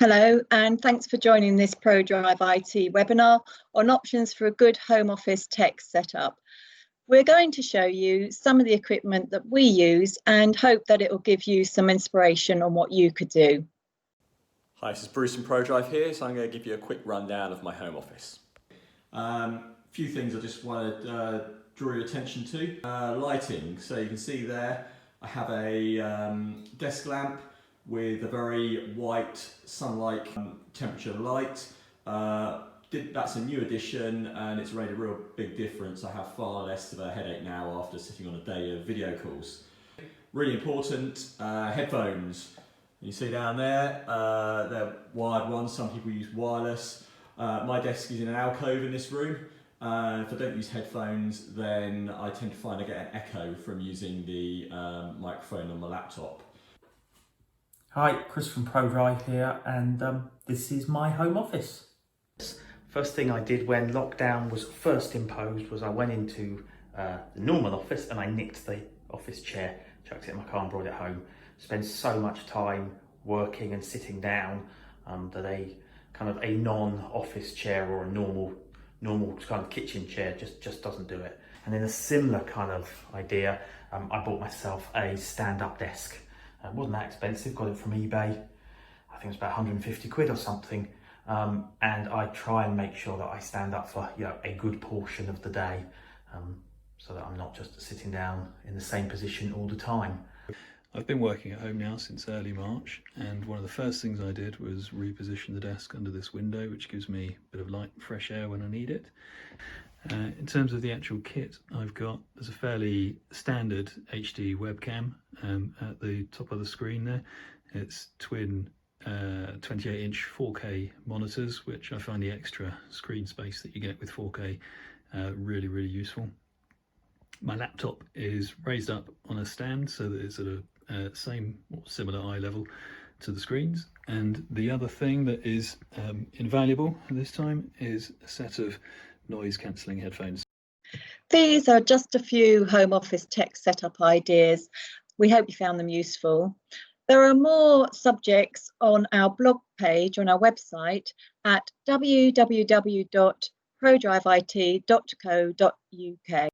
Hello, and thanks for joining this ProDrive IT webinar on options for a good home office tech setup. We're going to show you some of the equipment that we use and hope that it will give you some inspiration on what you could do. Hi, this is Bruce from ProDrive here, so I'm going to give you a quick rundown of my home office. A few things I just want to draw your attention to. Lighting, so you can see there I have a desk lamp with a very white sunlight temperature light. That's a new addition and it's made a real big difference. I have far less of a headache now after sitting on a day of video calls. Really important, headphones. You see down there, they're wired ones, some people use wireless. My desk is in an alcove in this room. If I don't use headphones, then I tend to find I get an echo from using the microphone on my laptop. Hi, Chris from ProDrive here, and this is my home office. First thing I did when lockdown was first imposed was I went into the normal office and I nicked the office chair, chucked it in my car and brought it home. Spend so much time working and sitting down that a kind of a non-office chair or a normal kind of kitchen chair just doesn't do it. And in a similar kind of idea, I bought myself a stand-up desk. It wasn't that expensive, got it from eBay. I think it was about 150 quid or something. And I try and make sure that I stand up for a good portion of the day, so that I'm not just sitting down in the same position all the time. I've been working at home now since early March, and one of the first things I did was reposition the desk under this window, which gives me a bit of light and fresh air when I need it. In terms of the actual kit there's a fairly standard HD webcam at the top of the screen there. It's twin 28-inch 4K monitors, which I find the extra screen space that you get with 4K really useful. My laptop is raised up on a stand so that it's at a same or similar eye level to the screens. And the other thing that is invaluable at this time is a set of noise cancelling headphones. These are just a few home office tech setup ideas. We hope you found them useful. There are more subjects on our blog page on our website at www.prodriveit.co.uk.